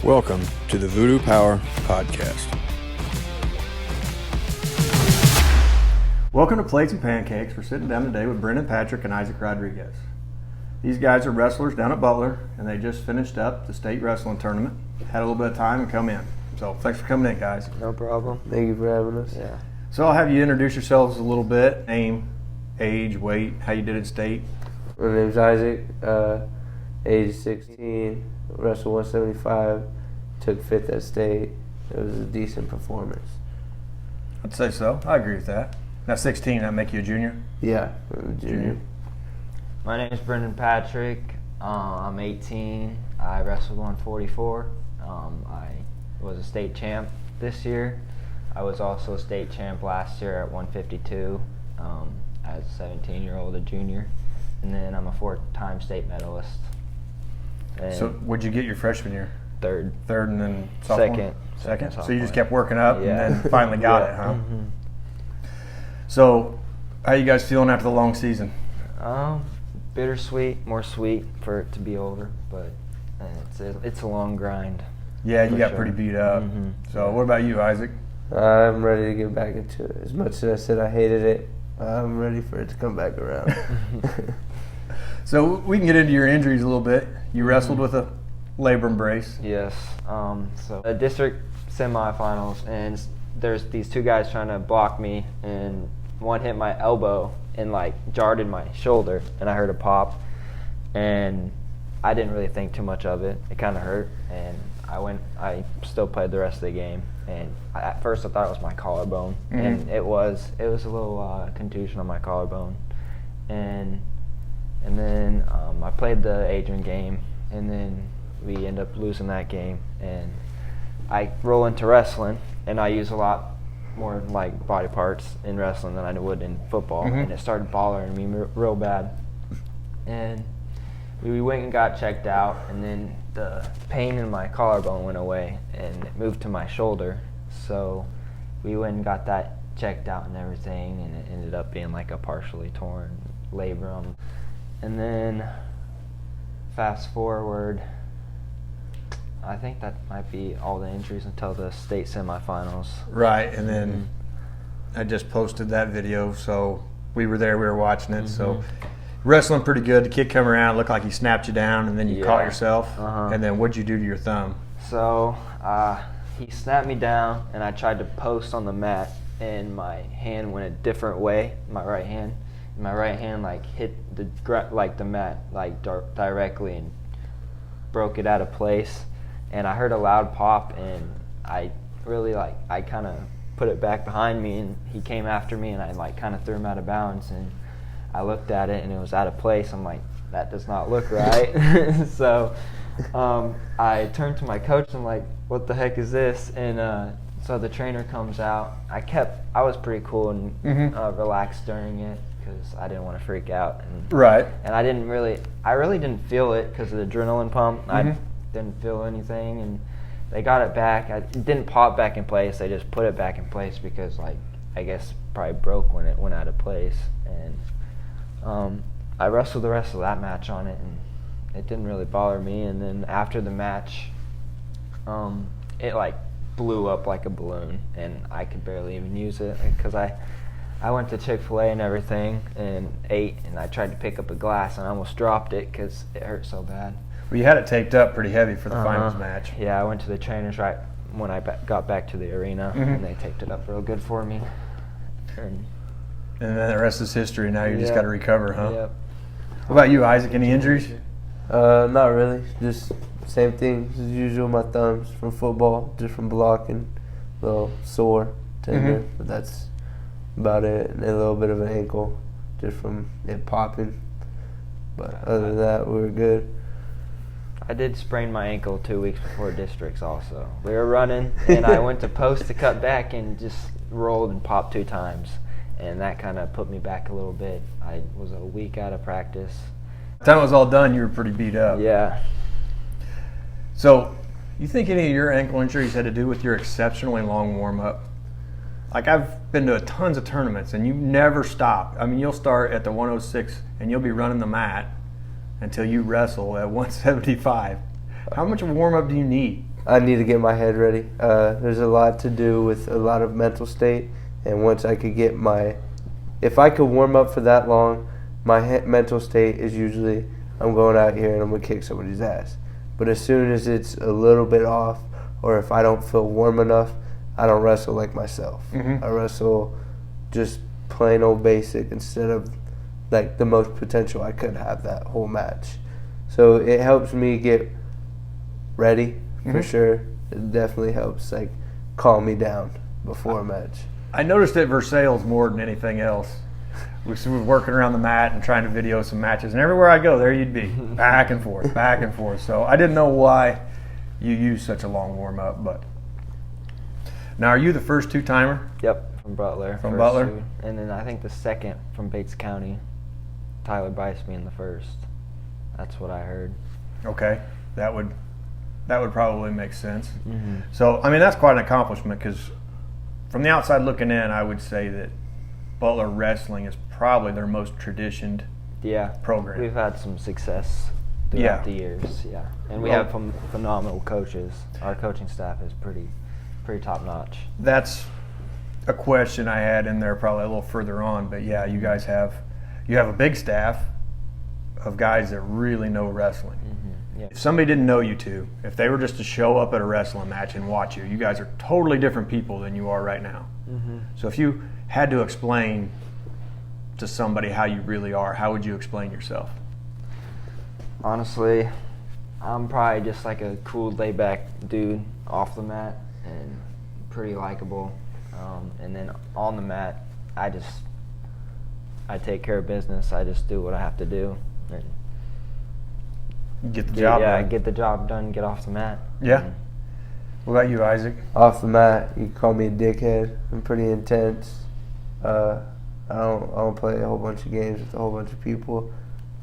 Welcome to the Voodoo Power Podcast. Welcome to Plates and Pancakes. We're sitting down today with Brendin, Patrick, and Isaac Rodriguez. These guys are wrestlers down at Butler, and they just finished up the state wrestling tournament. Had a little bit of time and come in. So thanks for coming in, guys. No problem. Thank you for having us. Yeah. So I'll have you introduce yourselves a little bit. Name, age, weight, how you did in state. My name's Isaac, age 16, wrestled 175, took 5th at state. It was a decent performance. I'd say so. I agree with that. Now 16, that make you a junior? Yeah, I'm a junior. My name is Brendin Patrick. I'm 18. I wrestled 144. I was a state champ this year. I was also a state champ last year at 152 as a 17-year-old, a junior. And then I'm a 4-time state medalist. And So what'd you get your freshman year? third. Third and then sophomore? Second. So you just sophomore. kept working up Yeah. and then finally got it, huh? Mm-hmm. So how you guys feeling after the long season? Bittersweet, more sweet for it to be over, but it's a long grind. Yeah, you For got sure. pretty beat up. Mhm. So what about you, Isaac? I'm ready to get back into it. As much as I said I hated it, I'm ready for it to come back around. So we can get into your injuries a little bit. You wrestled with a labrum brace. Yes. So a district semifinals, and there's these two guys trying to block me, and one hit my elbow and like jarred in my shoulder, and I heard a pop, and I didn't really think too much of it. It kind of hurt, and I still played the rest of the game, and at first I thought it was my collarbone, and it was a little contusion on my collarbone, and then I played the Adrian game, and then we end up losing that game, and I roll into wrestling, and I use a lot more like body parts in wrestling than I would in football, and it started bothering me real bad, and we went and got checked out, and then the pain in my collarbone went away, and it moved to my shoulder, so we went and got that checked out and everything, and it ended up being like a partially torn labrum. And then fast forward, I think that might be all the injuries until the state semifinals. Right, and then I just posted that video, so we were there, we were watching it. So wrestling pretty good. The kid come around, looked like he snapped you down, and then you caught yourself. And then what'd you do to your thumb? So he snapped me down, and I tried to post on the mat, and my hand went a different way, my right hand. And my right hand like hit the mat like directly and broke it out of place. And I heard a loud pop, and I kind of put it back behind me, and he came after me, and I like kind of threw him out of bounds, and I looked at it, and it was out of place. I'm like, that does not look right. So I turned to my coach, and I'm like, what the heck is this? And so the trainer comes out. I was pretty cool and relaxed during it because I didn't want to freak out. And, And I really didn't feel it because of the adrenaline pump. I didn't feel anything, and they got it back. It didn't pop back in place. They just put it back in place because, like, I guess probably broke when it went out of place. And I wrestled the rest of that match on it, and it didn't really bother me. And then after the match, it like blew up like a balloon, and I could barely even use it because I went to Chick-fil-A and everything and ate, and I tried to pick up a glass, and I almost dropped it because it hurt so bad. Well, you had it taped up pretty heavy for the finals match. Yeah, I went to the trainers right when I got back to the arena, and they taped it up real good for me. And then the rest is history. Now you just got to recover, huh? Yep. What about you, Isaac? Any injuries? Not really. Just same thing as usual. My thumbs from football, just from blocking, a little sore tender, but that's about it. And a little bit of an ankle, just from it popping. But other than that, we were good. I did sprain my ankle 2 weeks before districts also. We were running, and I went to post to cut back and just rolled and popped 2 times. And that kind of put me back a little bit. I was a week out of practice. By the time it was all done, you were pretty beat up. Yeah. So you think any of your ankle injuries had to do with your exceptionally long warm-up? Like, I've been to tons of tournaments, and you never stop. I mean, you'll start at the 106, and you'll be running the mat until you wrestle at 175. How much of a warm-up do you need? I need to get my head ready. There's a lot to do with a lot of mental state, and once I could get if I could warm up for that long, my mental state is usually I'm going out here and I'm gonna kick somebody's ass. But as soon as it's a little bit off, or if I don't feel warm enough, I don't wrestle like myself. I wrestle just plain old basic instead of like the most potential I could have that whole match. So it helps me get ready for sure. It definitely helps like calm me down before a match. I noticed at Versailles more than anything else. We were working around the mat and trying to video some matches, and everywhere I go, there you'd be, back and forth, back and forth. So I didn't know why you use such a long warm up. But now, are you the first two-timer? Yep, from Butler. From Butler? Two. And then I think the second from Bates County, Tyler Bryce being the first. That's what I heard. Okay, that would probably make sense. So, I mean, that's quite an accomplishment because from the outside looking in, I would say that Butler Wrestling is probably their most traditioned program. We've had some success throughout the years, and we have some phenomenal coaches. Our coaching staff is pretty top notch. That's a question I had in there probably a little further on, but yeah, you guys have a big staff of guys that really know wrestling. If somebody didn't know you two, if they were just to show up at a wrestling match and watch you guys are totally different people than you are right now. So if you had to explain to somebody how you really are, how would you explain yourself? Honestly, I'm probably just like a cool, laid-back dude off the mat and pretty likable. And then on the mat, I take care of business. I just do what I have to do. And get the job done. Get the job done, get off the mat. Yeah. What about you, Isaac? Off the mat, you can call me a dickhead. I'm pretty intense. I don't play a whole bunch of games with a whole bunch of people.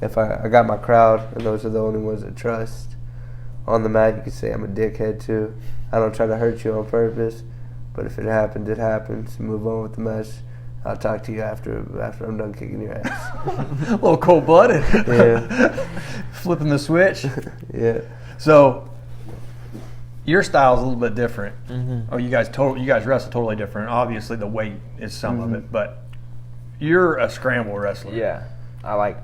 If I got my crowd, and those are the only ones I trust. On the mat, you could say I'm a dickhead too. I don't try to hurt you on purpose, but if it happens, it happens. Move on with the match. I'll talk to you after I'm done kicking your ass. A little cold-blooded. Yeah. Flipping the switch. Yeah. So your style is a little bit different. Oh, you guys wrestle totally different. Obviously, the weight is some of it, but you're a scramble wrestler. Yeah, I like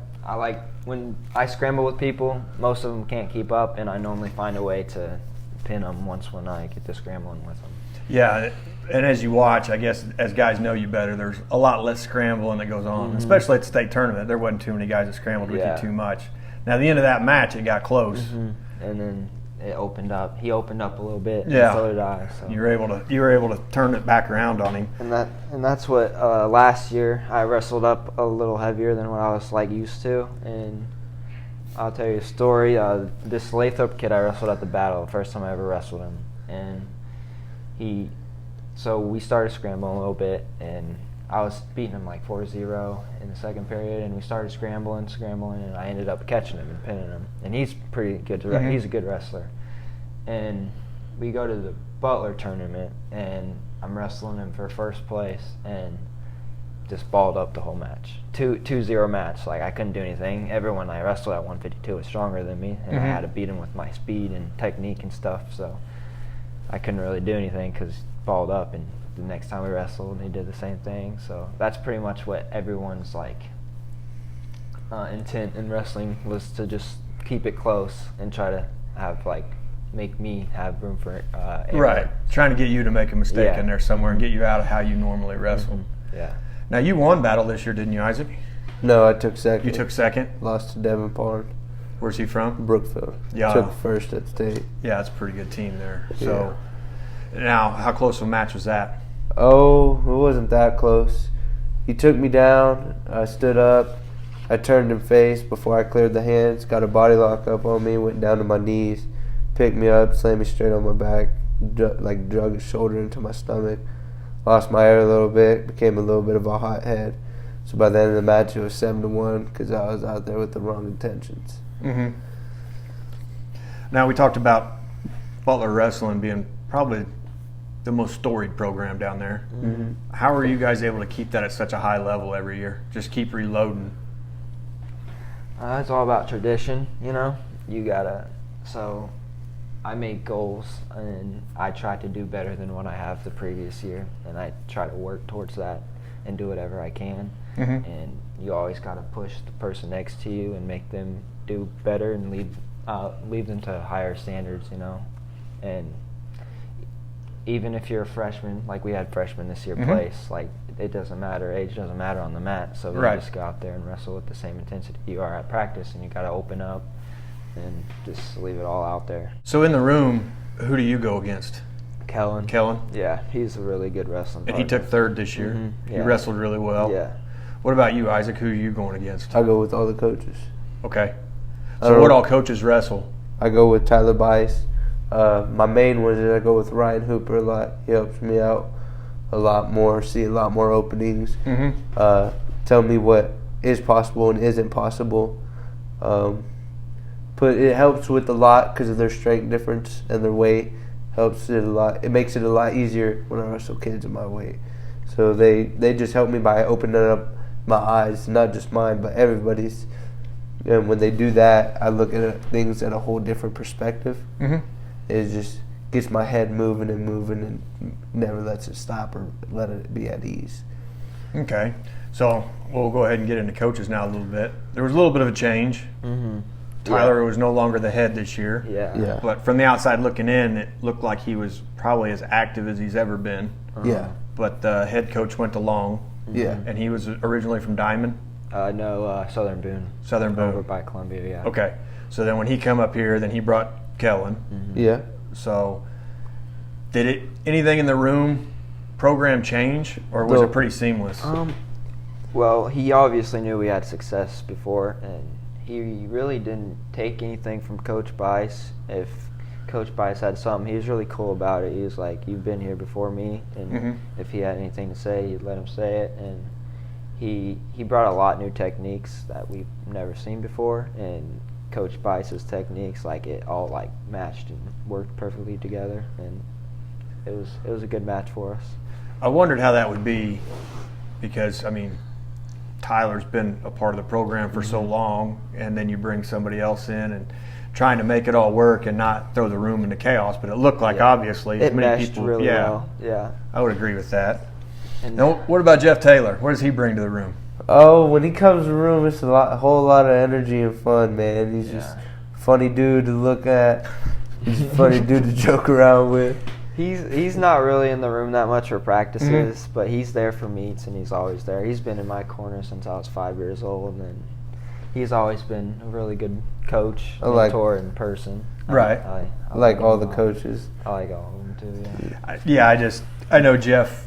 when I scramble with people. Most of them can't keep up, and I normally find a way to pin them once when I get to scrambling with them. Yeah, and as you watch, I guess as guys know you better, there's a lot less scrambling that goes on, especially at the state tournament. There wasn't too many guys that scrambled with you too much. Now, at the end of that match, it got close. And then it opened up. He opened up a little bit, yeah. And so did I. So. You were able to turn it back around on him. And that's what last year I wrestled up a little heavier than what I was used to. And I'll tell you a story. This Lathrop kid I wrestled at the battle, the first time I ever wrestled him, and so we started scrambling a little bit, and I was beating him 4-0 in the second period, and we started scrambling, and I ended up catching him and pinning him. And he's pretty good. He's a good wrestler. And we go to the Butler tournament, and I'm wrestling him for first place, and just balled up the whole match. 2-0 match. I couldn't do anything. Everyone I wrestled at 152 was stronger than me, and I had to beat him with my speed and technique and stuff. So I couldn't really do anything because balled up. And the next time we wrestled, he did the same thing. So that's pretty much what everyone's intent in wrestling was, to just keep it close and try to have make me have room for error. Right, trying to get you to make a mistake in there somewhere and get you out of how you normally wrestle. Yeah. Now you won battle this year, didn't you, Isaac? No, I took second. You took second. Lost to Devin Pond. Where's he from? Brookfield. Yeah. Took first at state. Yeah, that's a pretty good team there. So now, how close of a match was that? Oh, it wasn't that close. He took me down. I stood up. I turned him face before I cleared the hands. Got a body lock up on me. Went down to my knees. Picked me up. Slammed me straight on my back. Drug his shoulder into my stomach. Lost my air a little bit. Became a little bit of a hothead. So by the end of the match, it was 7-1 because I was out there with the wrong intentions. Now, we talked about Butler Wrestling being probably the most storied program down there. How are you guys able to keep that at such a high level every year? Just keep reloading. It's all about tradition, you gotta. So I make goals, and I try to do better than what I have the previous year, and I try to work towards that and do whatever I can. Mm-hmm. And you always got to push the person next to you and make them do better and lead them to higher standards, you know. And even if you're a freshman, like we had freshmen this year Mhm. place, like it doesn't matter, age doesn't matter on the mat, so we Right. just go out there and wrestle with the same intensity you are at practice, and you got to open up and just leave it all out there. So in the room, who do you go against? Kellen. Kellen? Yeah, he's a really good wrestling And he partner. took third this year. Mhm, He yeah. wrestled really well. Yeah. What about you, Isaac? Who are you going against? I go with all the coaches. Okay. I So don't what know. all coaches wrestle? I go with Tyler Bice. My main one is I go with Ryan Hooper a lot. He helps me out a lot more, see a lot more openings, Mm-hmm. tell me what is possible and isn't possible. But it helps with a lot because of their strength difference and their weight. Helps it a lot. It makes it a lot easier when I wrestle kids in my weight. So they just help me by opening up my eyes, not just mine, but everybody's. And when they do that, I look at things at a whole different perspective. Mm-hmm. It just gets my head moving and never lets it stop or let it be at ease. Okay. So we'll go ahead and get into coaches now a little bit. There was a little bit of a change. Mm-hmm. Tyler was no longer the head this year. Yeah. Yeah. But from the outside looking in, it looked like he was probably as active as he's ever been. Yeah. But the head coach went along, Yeah. and he was originally from Diamond, No, Southern Boone. Southern Boone. Over by Columbia, yeah. Okay. So then when he come up here, then he brought Kellen. Mm-hmm. Yeah. So did anything in the room program change, or was No. it pretty seamless? Well, he obviously knew we had success before, and he really didn't take anything from Coach Bice. If Coach Bice had something, he was really cool about it. He was like, "You've been here before me," and Mhm. if he had anything to say, he'd let him say it. And he brought a lot new techniques that we've never seen before, and Coach Bice's techniques, like it all like matched and worked perfectly together, and it was a good match for us. I wondered how that would be because, I mean, Tyler's been a part of the program for so long, and then you bring somebody else in and trying to make it all work and not throw the room into chaos. But it looked like, Yeah. obviously, as It many meshed people. really yeah, well. Yeah. I would agree with that. And Now, what about Jeff Taylor? What does he bring to the room? Oh, when he comes to the room, it's a whole lot of energy and fun, man. He's just a funny dude to look at. He's a funny dude to joke around with. He's not really in the room that much for practices, but he's there for meets, and he's always there. He's been in my corner since I was 5 years old, and he's always been a really good coach, I like- mentor in person. Right. I like all the coaches. I like all of them too. Yeah, I know Jeff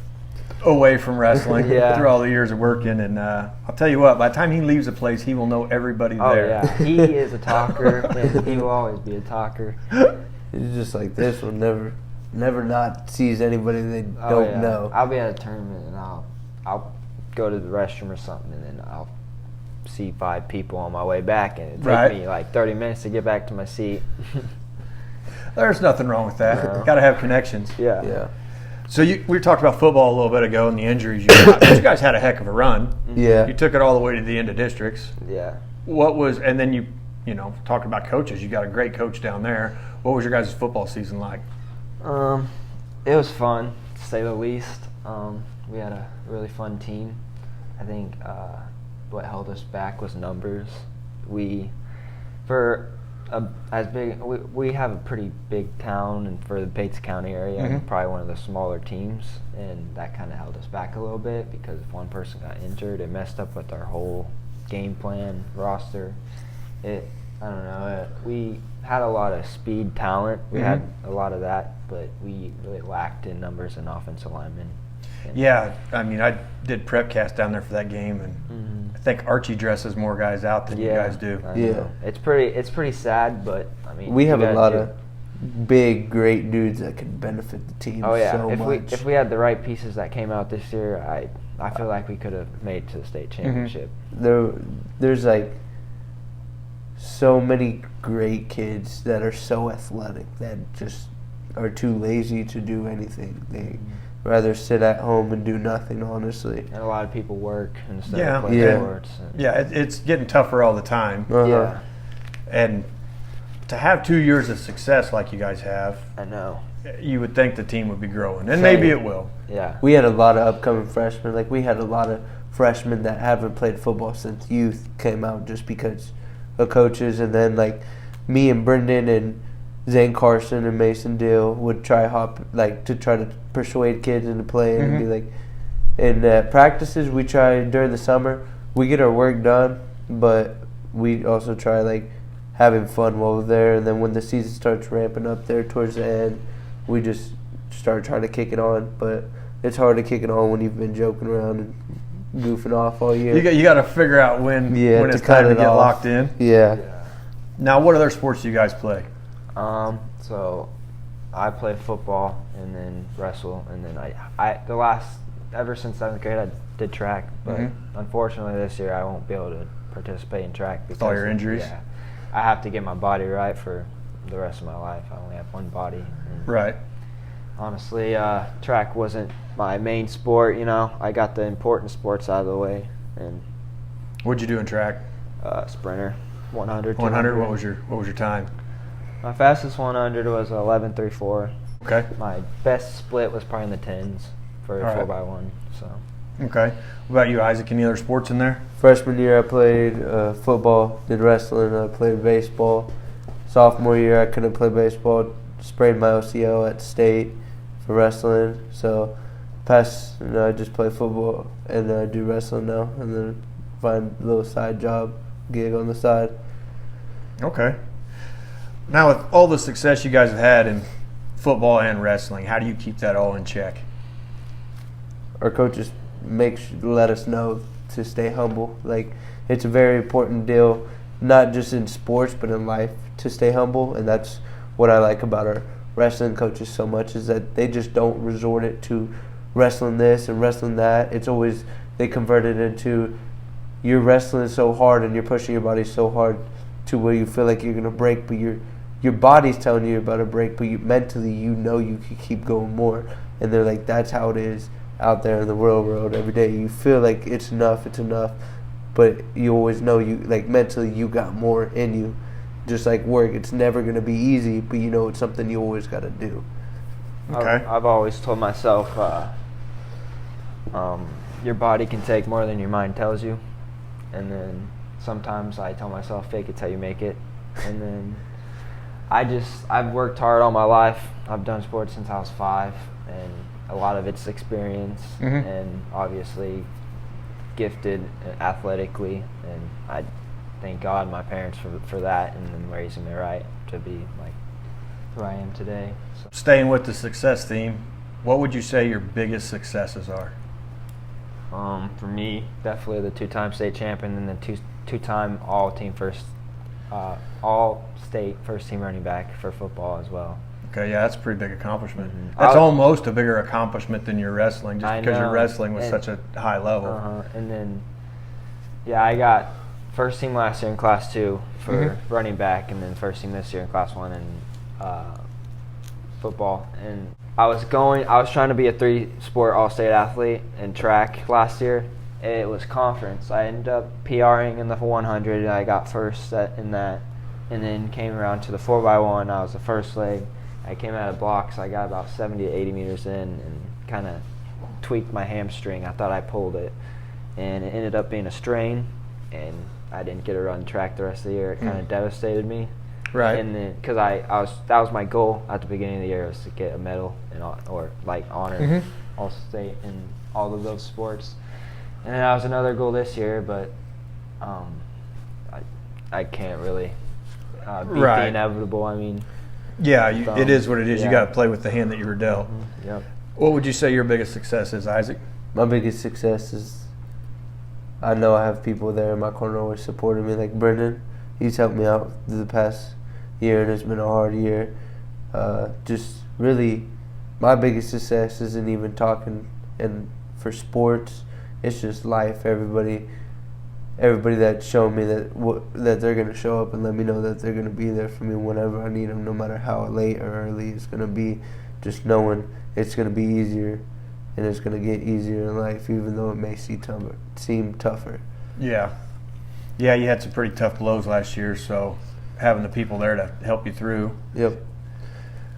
away from wrestling Yeah. through all the years of working, and I'll tell you what, by the time he leaves a place, he will know everybody Oh there. yeah, he is a talker, and he will always be a talker. He's just like this one, never not sees anybody they Oh, don't yeah. know. I'll be at a tournament, and I'll go to the restroom or something, and then I'll see 5 people on my way back, and it take Right. me like 30 minutes to get back to my seat. There's nothing wrong with that. No. Got to have connections. Yeah. Yeah. So we talked about football a little bit ago and the injuries you got. But you guys had a heck of a run. Yeah. You took it all the way to the end of districts. Yeah. And then you talking about coaches. You got a great coach down there. What was your guys' football season like? It was fun, to say the least. We had a really fun team. I think what held us back was numbers. We have a pretty big town, and for the Bates County area, Mhm. we're probably one of the smaller teams, and that kind of held us back a little bit because if one person got injured, it messed up with our whole game plan, roster. I don't know. We had a lot of speed, talent. We had a lot of that, but we really lacked in numbers and offensive linemen. And Yeah, I mean, I did prep cast down there for that game, and I think Archie dresses more guys out than you guys do. I Yeah. know. It's pretty sad, but I mean We you have a gotta lot do- of big, great dudes that can benefit the team Oh yeah, so if much. we had the right pieces that came out this year, I feel like we could have made it to the state championship. There's like so many great kids that are so athletic that just are too lazy to do anything. They rather sit at home and do nothing, honestly. And a lot of people work instead Yeah. of play Yeah. sports. And Yeah, it's getting tougher all the time. Uh-huh. Yeah. And to have 2 years of success like you guys have, I know. you would think the team would be growing, and Same. maybe it will. Yeah. We had a lot of upcoming freshmen. Like, we had a lot of freshmen that haven't played football since youth came out just because of coaches. And then, like, me and Brendin and Zane Carson and Mason Deal would try to persuade kids into playing and be like, in practices we try during the summer, we get our work done, but we also try, like, having fun while we're there. And then when the season starts ramping up there towards the end, we just start trying to kick it on. But it's hard to kick it on when you've been joking around and goofing off all year. You got to figure out when it's time to get locked in. Yeah. Now, what other sports do you guys play? So I play football and then wrestle, and then ever since 7th grade I did track, but unfortunately this year I won't be able to participate in track because with all your injuries. Yeah, I have to get my body right for the rest of my life. I only have one body. Right. Honestly, track wasn't my main sport. I got the important sports out of the way. And what'd you do in track? Sprinter, 100. 100. What was your time? My fastest 100 was 11:34. Okay. My best split was probably in the 10s for 4x1. So. Okay. What about you, Isaac? Any other sports in there? Freshman year I played football, did wrestling, I played baseball. Sophomore year I couldn't play baseball, sprained my OCL at state for wrestling. So I just play football and I do wrestling now, and then find a little side job, gig on the side. Okay. Now, with all the success you guys have had in football and wrestling, how do you keep that all in check? Our coaches let us know to stay humble. Like, it's a very important deal, not just in sports but in life, to stay humble. And that's what I like about our wrestling coaches so much, is that they just don't resort it to wrestling this and wrestling that. It's always, they convert it into, you're wrestling so hard and you're pushing your body so hard to where you feel like you're going to break, but your body's telling you you're about to break, but mentally you know you can keep going more. And they're like, that's how it is out there in the real world every day. You feel like it's enough, but you always know mentally you got more in you. Just like work, it's never going to be easy, but you know it's something you always got to do. Okay. I've always told myself your body can take more than your mind tells you. And then sometimes I tell myself, fake it till you make it. And then I've worked hard all my life. I've done sports since I was 5, and a lot of it's experience and obviously gifted athletically. And I thank God my parents for that, and then raising me right to be like who I am today. So. Staying with the success theme, what would you say your biggest successes are? For me, definitely the 2-time state champion and the two-time all-state first team running back for football as well. Okay, yeah, that's a pretty big accomplishment. That's almost a bigger accomplishment than your wrestling, just because your wrestling was such a high level. And then, I got first team last year in Class 2 for running back, and then first team this year in Class 1 in football. And I was trying to be a 3-sport all-state athlete in track last year. It was conference. I ended up PRing in the 100, and I got first in that. And then came around to the 4x1. I was the first leg. I came out of blocks. I got about 70 to 80 meters in and kind of tweaked my hamstring. I thought I pulled it, and it ended up being a strain, and I didn't get to run track the rest of the year. It kind of devastated me. Right. And then, because that was my goal at the beginning of the year, was to get a medal or honor all state in all of those sports. And then that was another goal this year, but I can't really beat the inevitable. I mean, yeah, it is what it is. Yeah. You got to play with the hand that you were dealt. Yep. What would you say your biggest success is, Isaac? My biggest success is I know I have people there in my corner always supporting me, like Brendin. He's helped me out the past year, and it's been a hard year. Just really, my biggest success isn't even talking and for sports. It's just life. Everybody that's shown me that they're gonna show up and let me know that they're gonna be there for me whenever I need them, no matter how late or early it's gonna be. Just knowing it's gonna be easier, and it's gonna get easier in life, even though it may seem tougher. Yeah. Yeah, you had some pretty tough blows last year, so having the people there to help you through. Yep.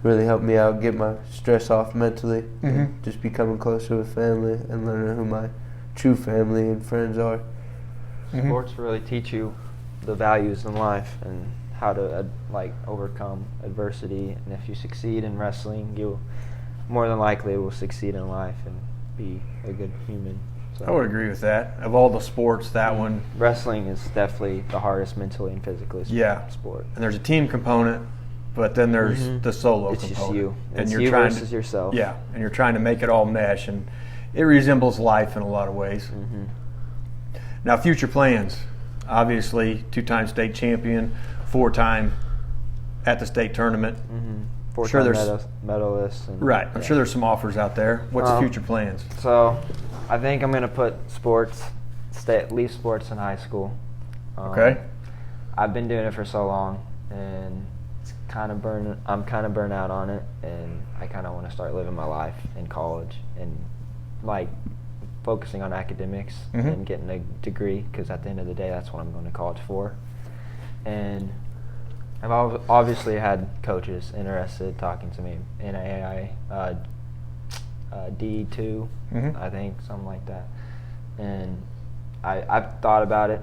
Really helped me out, get my stress off mentally, Mhm. and just becoming closer with family and learning who my true family and friends are. Mhm. Sports really teach you the values in life and how to overcome adversity. And if you succeed in wrestling, you more than likely will succeed in life and be a good human. So I would agree with that. Of all the sports, that one, wrestling is definitely the hardest mentally and physically Yeah. sport. and there's a team component, but then there's Mhm. the solo It's component. just you. And It's you're you trying versus to, yourself. Yeah, and you're trying to make it all mesh, and it resembles life in a lot of ways. Hmm. Now, future plans. Obviously, 2-time state champion, 4-time at the state tournament. Four-time Sure there's- medalist. And, Right. I'm yeah. sure there's some offers out there. What's the future plans? So, I think I'm gonna put sports, leave sports in high school. Okay. I've been doing it for so long, and it's I'm kind of burnt out on it, and I kind of want to start living my life in college and focusing on academics Mhm. and getting a degree, because at the end of the day, that's what I'm going to college for. And I've obviously had coaches interested talking to me in D2, Mhm. I think, something like that. And I've thought about it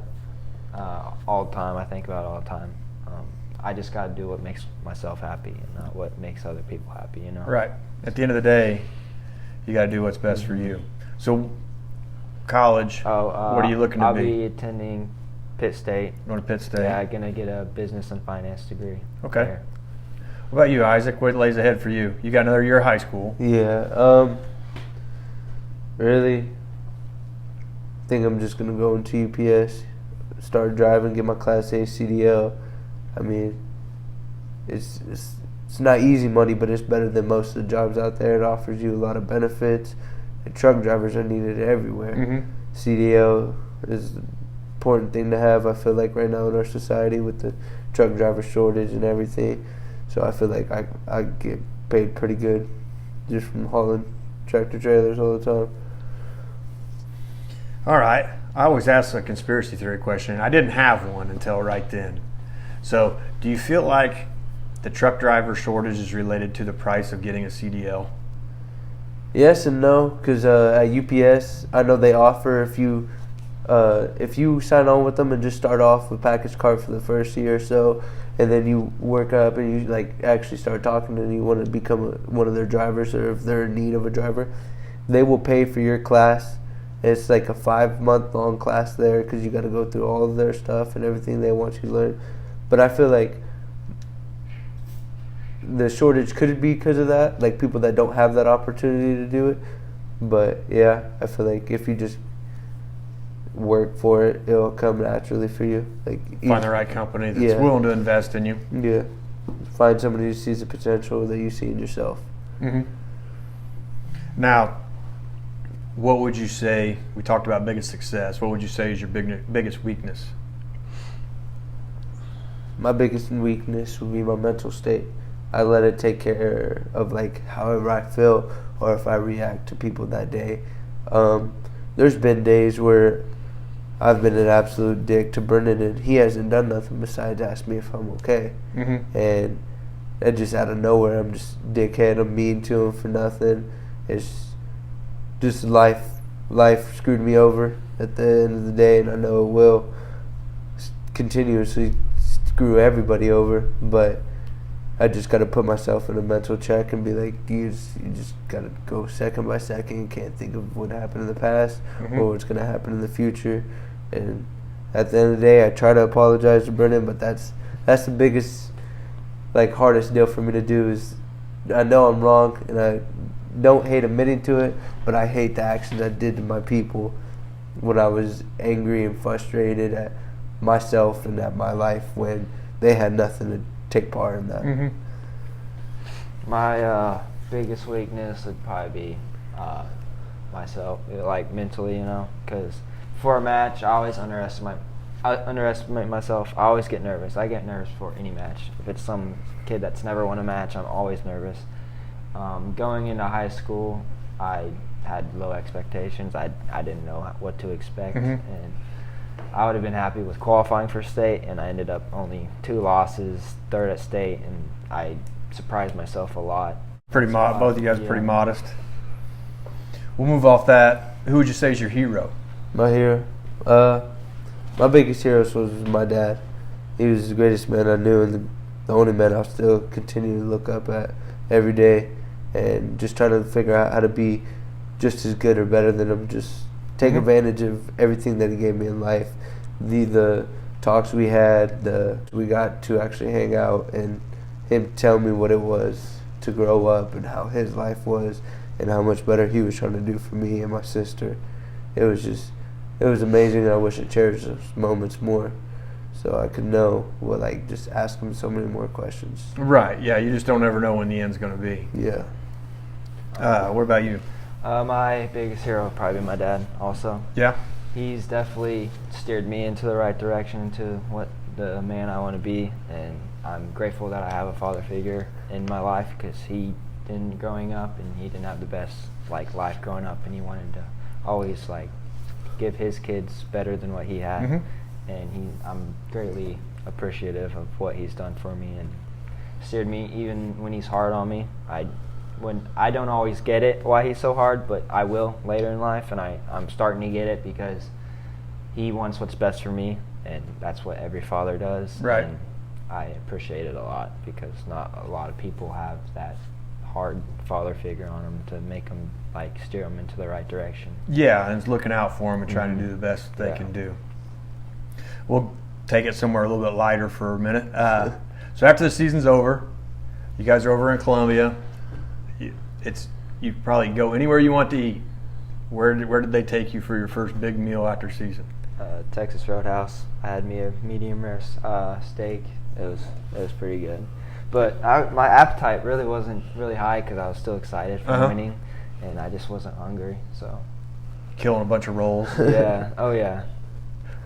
all the time. I think about it all the time. I just got to do what makes myself happy and not what makes other people happy, you know? Right. At the end of the day, you got to do what's best for you. So, college, what are you looking to I'll be? be attending Pitt State. Going to Pitt State? Yeah, gonna get a business and finance degree. Okay. there. What about you, Isaac? What lays ahead for you? You got another year of high school. Yeah. Really think I'm just gonna go into UPS, start driving, get my Class A CDL. I mean, it's not easy money, but it's better than most of the jobs out there. It offers you a lot of benefits, and truck drivers are needed everywhere. Mhm. CDL is an important thing to have, I feel like, right now in our society with the truck driver shortage and everything. So I feel like I get paid pretty good just from hauling tractor trailers all the time. All right. I always ask a conspiracy theory question. I didn't have one until right then. So, do you feel like the truck driver shortage is related to the price of getting a CDL? Yes and no, because at UPS, I know they offer if you sign on with them and just start off with package cart for the first year or so, and then you work up and you actually start talking and you want to become one of their drivers, or if they're in need of a driver, they will pay for your class. It's like a 5-month-long class there because you got to go through all of their stuff and everything they want you to learn. But I feel like the shortage could be because of that, like people that don't have that opportunity to do it. But yeah, I feel like if you just work for it, it'll come naturally for you. Find the right company that's Yeah. willing to invest in you. Yeah, find somebody who sees the potential that you see in yourself. Mm-hmm. Now, what would you say, we talked about biggest success, what would you say is your biggest weakness? My biggest weakness would be my mental state. I let it take care of however I feel or if I react to people that day. There's been days where I've been an absolute dick to Brendin, and he hasn't done nothing besides ask me if I'm okay. Mm-hmm. And it just out of nowhere, I'm just dickhead. I'm mean to him for nothing. It's just life. Life screwed me over at the end of the day, and I know it will continuously screw everybody over. But I just got to put myself in a mental check and be like, you just got to go second by second. You can't think of what happened in the past or what's going to happen in the future. And at the end of the day, I try to apologize to Brendin, but that's the biggest, hardest deal for me to do is I know I'm wrong, and I don't hate admitting to it, but I hate the actions I did to my people when I was angry and frustrated at myself and at my life when they had nothing to take part in that. Mm-hmm. My biggest weakness would probably be myself, mentally, because before a match, I always underestimate myself. I always get nervous. I get nervous before any match. If it's some kid that's never won a match, I'm always nervous. Going into high school, I had low expectations. I didn't know what to expect, and I would have been happy with qualifying for state, and I ended up only 2 losses, 3rd at state, and I surprised myself a lot. Both of you guys are pretty Yeah. modest. We'll move off that. Who would you say is your hero? My hero? My biggest hero was my dad. He was the greatest man I knew, and the only man I'll still continue to look up at every day, and just trying to figure out how to be just as good or better than him. Just take advantage of everything that he gave me in life. The talks we had, we got to actually hang out, and him tell me what it was to grow up and how his life was and how much better he was trying to do for me and my sister. It was amazing, and I wish I cherished those moments more so I could know just ask him so many more questions. Right, yeah, you just don't ever know when the end's going to be. Yeah. What about you? My biggest hero would probably be my dad also. Yeah? He's definitely steered me into the right direction to what the man I want to be, and I'm grateful that I have a father figure in my life because he didn't growing up, and he didn't have the best life growing up, and he wanted to always give his kids better than what he had. And I'm greatly appreciative of what he's done for me and steered me even when he's hard on me. When I don't always get it why he's so hard, but I will later in life, and I'm starting to get it because he wants what's best for me, and that's what every father does. Right. And I appreciate it a lot because not a lot of people have that hard father figure on them to make them steer them into the right direction. Yeah, and it's looking out for them and trying to do the best they can do. We'll take it somewhere a little bit lighter for a minute. So after the season's over, you guys are over in Columbia. You probably go anywhere you want to eat. Where did they take you for your first big meal after season? Texas Roadhouse. I had me a medium rare steak. It was pretty good, but my appetite really wasn't really high because I was still excited from winning, and I just wasn't hungry. So killing a bunch of rolls. Yeah. Oh yeah.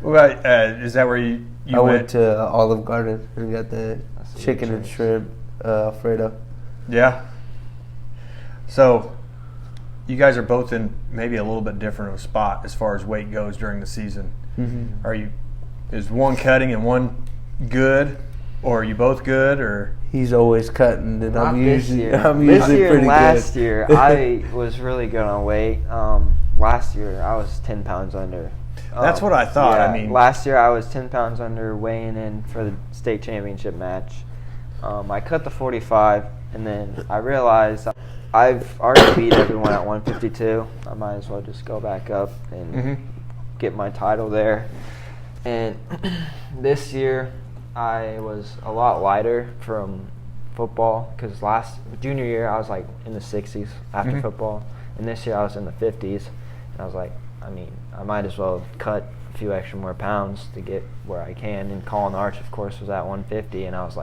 What about, is that where you I went to Olive Garden and got the chicken and choice. shrimp Alfredo. Yeah. So you guys are both in maybe a little bit different of a spot as far as weight goes during the season. Is one cutting and one good, or are you both good, or? He's always cutting, and Not I'm this usually year. I'm This usually year pretty and last good. year, I was really good on weight. Last year, I was 10 pounds under. That's what I thought. Yeah, I mean, last year I was 10 pounds under weighing in for the state championship match. I cut the 45, and then I realized I've already beat everyone at 152. I might as well just go back up and get my title there. And this year, I was a lot lighter from football because junior year I was in the 60s after football, and this year I was in the 50s, and I was I might as well cut a few extra more pounds to get where I can. And Colin Arch, of course, was at 150, and I was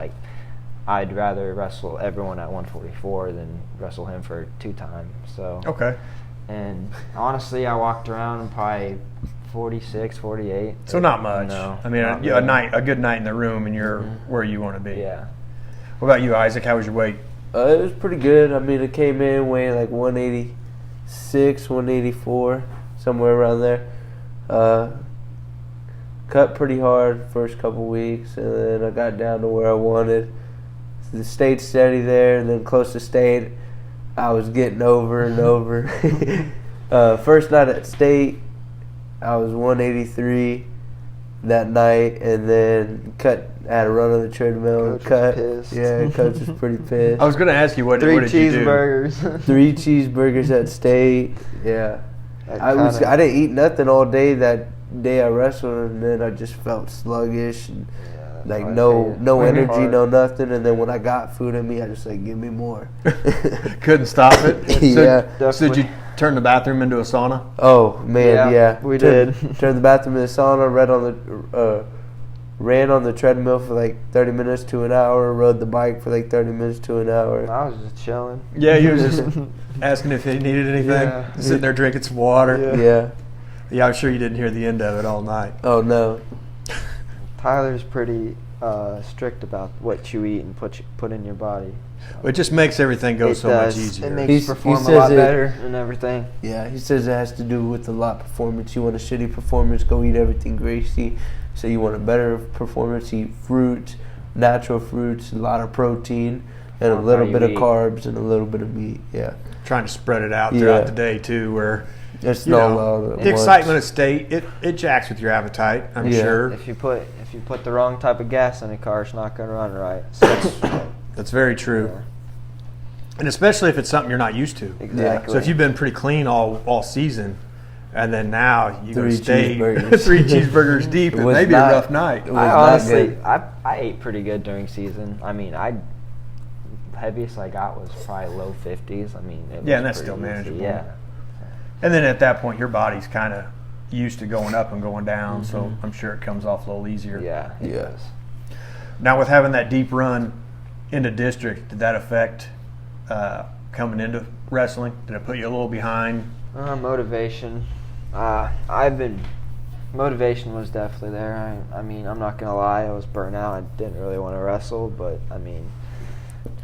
I'd rather wrestle everyone at 144 than wrestle him for 2 times. So okay. And honestly, I walked around probably 46, 48. So not much. No, I mean, not a good night in the room, and you're where you want to be. Yeah. What about you, Isaac? How was your weight? It was pretty good. I mean, it came in weighing 186, 184, somewhere around there. Cut pretty hard first couple weeks, and then I got down to where I wanted. The stayed steady there, and then close to state, I was getting over and over. First night at state, I was 183 that night, and then had a run on the treadmill. Coach was pissed. Yeah, coach was pretty pissed. I was going to ask you what 3 did you do? cheeseburgers. 3 cheeseburgers at state. Yeah, I didn't eat nothing all day that day I wrestled, and then I just felt sluggish and no energy, no nothing. And then when I got food in me, I just give me more. Couldn't stop it. Yeah. So did you turn the bathroom into a sauna? Oh man, yeah. We did. Turned the bathroom into a sauna. Ran on the treadmill for 30 minutes to an hour. Rode the bike for 30 minutes to an hour. I was just chilling. Yeah, he was just asking if he needed anything. Yeah. Sitting there drinking some water. Yeah. Yeah, I'm sure you didn't hear the end of it all night. Oh no. Tyler's pretty strict about what you eat and put in your body. But it just makes everything go so much easier. It makes He you perform a says lot it- better and everything. Yeah, he says it has to do with the lot performance. You want a shitty performance, go eat everything greasy. So you want a better performance, eat fruit, natural fruits, a lot of protein, and a On little how bit you of eat. carbs and a little bit of meat. Yeah, Trying to spread it out throughout Yeah. the day too, where it's you not know, all at the once. excitement of state it jacks with your appetite. I'm Yeah. sure If you put the wrong type of gas in a car, it's not going to run right. So that's very true, yeah, and especially if it's something you're not used to. exactly. So if you've been pretty clean all season, and then now you go to 3 state cheeseburgers. 3 cheeseburgers deep, It it was may be not- a rough night. it was I not honestly, good. I ate pretty good during season. I mean, heaviest I got was probably low 50s. I mean, it was Yeah, and that's pretty still easy, manageable. Yeah. And then at that point, your body's kind of used to going up and going down, so I'm sure it comes off a little easier. Yeah. It Yeah. does. Now, with having that deep run into district, did that affect coming into wrestling? Did it put you a little behind? Motivation. Motivation was definitely there. I mean, I'm not gonna lie, I was burnt out. I didn't really want to wrestle, but I mean,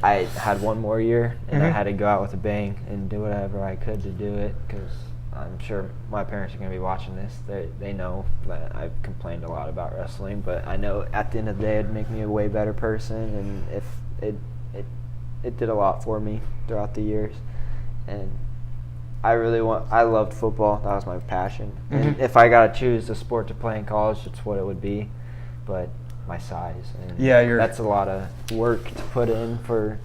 I had one more year, and I Mhm. had to go out with a bang and do whatever I could to do it. Because I'm sure my parents are gonna be watching this. They know that I've complained a lot about wrestling, but I know at the end of the day, it'd make me a way better person, and if it did a lot for me throughout the years, and I loved football. That was my passion. And Mhm. if I got to choose a sport to play in college, it's what it would be. But my size, and Yeah, that's a lot of work to put in to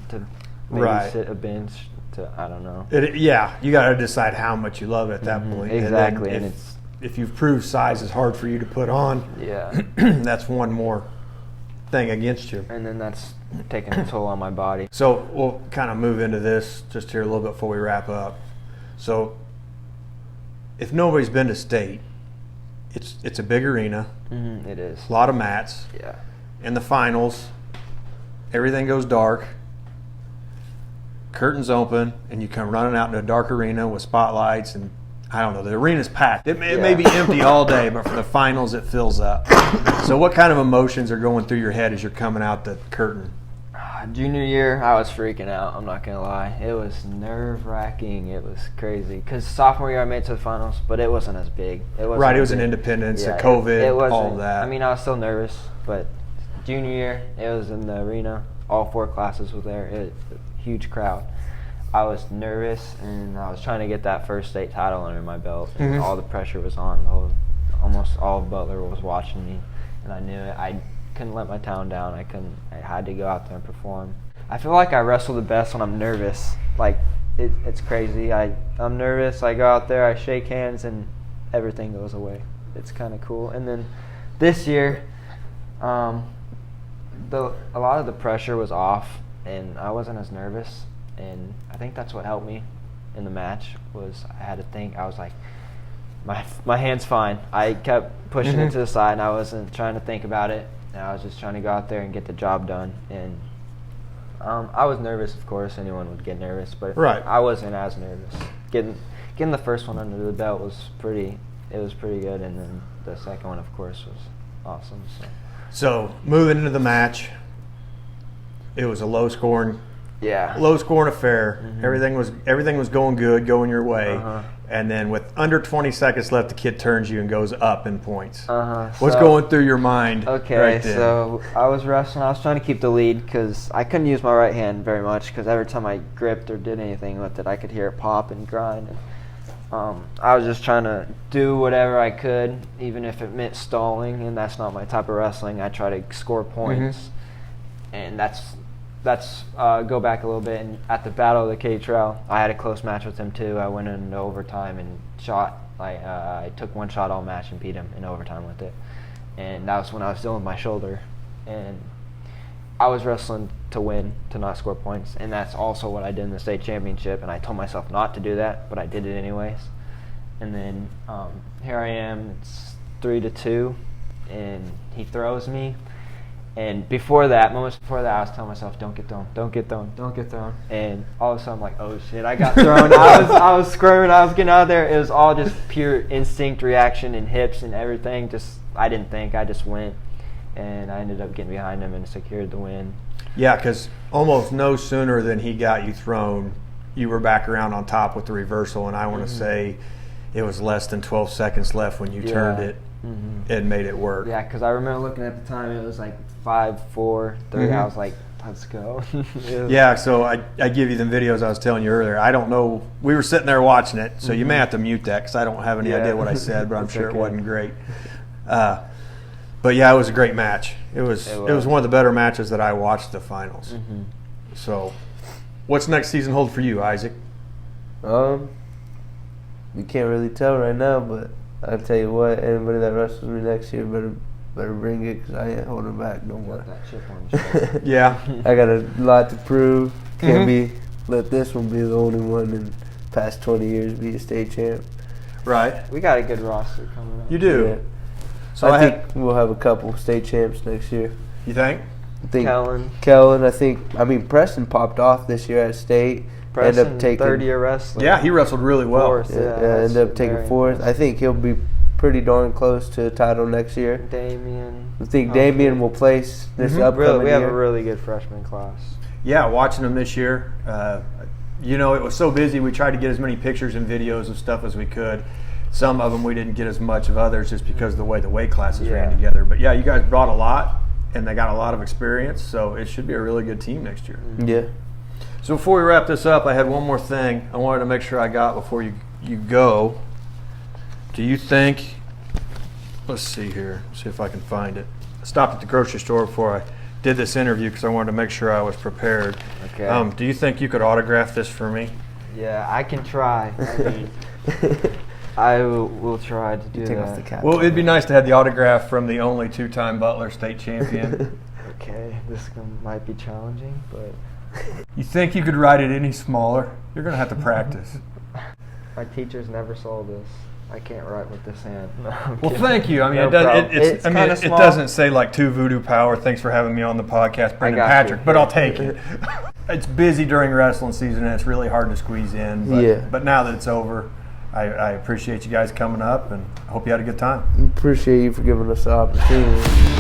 maybe Right. sit a bench to, I don't know. Yeah, you got to decide how much you love it at that Mhm, point. And then exactly, and if you've proved size is hard for you to put on, Yeah. that's one more thing against you. And then that's taking a toll on my body. So we'll kind of move into this just here a little bit before we wrap up. So if nobody's been to state, it's a big arena, It is. a lot of mats. Yeah. In the finals, everything goes dark, curtains open, and you come running out into a dark arena with spotlights, and I don't know, the arena's packed. It may Yeah. be empty all day, but for the finals it fills up. So what kind of emotions are going through your head as you're coming out the curtain? Junior year, I was freaking out. I'm not gonna lie. It was nerve-wracking. It was crazy. Cause sophomore year I made it to the finals, but it wasn't as big. It wasn't Right, it as was an big. independence, Yeah, a COVID, it wasn't, all of that. I mean, I was still nervous, but junior year, it was in the arena. All 4 classes were there. Huge crowd. I was nervous, and I was trying to get that first state title under my belt. And all the pressure was on. Almost all of Butler was watching me, and I knew it. I couldn't let my town down. I had to go out there and perform. I feel like I wrestle the best when I'm nervous. Like, it's crazy. I'm nervous. I go out there, I shake hands, and everything goes away. It's kind of cool. And then this year, a lot of the pressure was off, and I wasn't as nervous. And I think that's what helped me in the match. Was I had to think. I was like, my hand's fine. I kept pushing it to the side, and I wasn't trying to think about it. And I was just trying to go out there and get the job done. And I was nervous, of course. Anyone would get nervous, but Right. I wasn't as nervous. Getting the first one under the belt was pretty good, and then the second one, of course, was awesome. So moving into the match, it was a low scoring affair. Everything was going good, going your way. And then with under 20 seconds left, the kid turns you and goes up in points. What's going through your mind? Okay, right then? so I was wrestling. I was trying to keep the lead because I couldn't use my right hand very much because every time I gripped or did anything with it, I could hear it pop and grind. And, I was just trying to do whatever I could, even if it meant stalling, and that's not my type of wrestling. I try to score points, and that's go back a little bit. And at the Battle of the K-Trail, I had a close match with him too. I went into overtime and shot. I took one shot all match and beat him in overtime with it. And that was when I was dealing with my shoulder. And I was wrestling to win, to not score points. And that's also what I did in the state championship. And I told myself not to do that, but I did it anyways. And then here I am. It's 3-2, and he throws me. And moments before that, I was telling myself, don't get thrown, don't get thrown, don't get thrown. And all of a sudden, I'm like, oh shit, I got thrown. I was squirming, I was getting out of there. It was all just pure instinct reaction and hips and everything. I didn't think, I just went. And I ended up getting behind him and secured the win. Yeah, because almost no sooner than he got you thrown, you were back around on top with the reversal, and I want to say it was less than 12 seconds left when you turned it and made it work. Yeah, because I remember looking at the time, it was like 5, 4, 3. I was like, let's go. Yeah, so I give you the videos I was telling you earlier. I don't know. We were sitting there watching it, so you may have to mute that because I don't have any idea what I said, but I'm sure it wasn't great. But yeah, it was a great match. It was one of the better matches that I watched the finals. So, what's next season hold for you, Isaac? You can't really tell right now, but I'll tell you what. Anybody that wrestles me next year better bring it because I ain't holding back no more. Got that chip on your shoulder. Yeah. I got a lot to prove. Can't let this one be the only one in past 20 years be a state champ. Right. We got a good roster coming up. You do. Yeah. So I think we'll have a couple state champs next year. You think? I think Kellen. I mean, Preston popped off this year at state. Preston, ended up taking third-year wrestler. Yeah, he wrestled really well. Fourth, ended up taking fourth. I think he'll be pretty darn close to a title next year. Damien. I think Damien will place this upcoming We have year. a really good freshman class. Yeah, watching him this year, it was so busy. We tried to get as many pictures and videos of stuff as we could. Some of them we didn't get as much of others just because of the way the weight classes ran together. But yeah, you guys brought a lot, and they got a lot of experience, so it should be a really good team next year. Yeah. So before we wrap this up, I had one more thing I wanted to make sure I got before you go. Do you think, let's see here, see if I can find it. I stopped at the grocery store before I did this interview because I wanted to make sure I was prepared. Okay. Do you think you could autograph this for me? Yeah, I can try. I mean, I will try to do Take that. off the cap. Well, it'd be nice to have the autograph from the only 2-time Butler state champion. Okay, this might be challenging, but You think you could write it any smaller? You're going to have to practice. my teachers never saw this. I can't write with this hand. No, I'm Well, kidding. thank you. I mean, No it does, problem. It's kinda it small. doesn't say like to Voodoo Power. Thanks for having me on the podcast, Brendin got Patrick. you. But I'll take it. It's busy during wrestling season, and it's really hard to squeeze in. But, but now that it's over, I appreciate you guys coming up, and I hope you had a good time. Appreciate you for giving us the opportunity.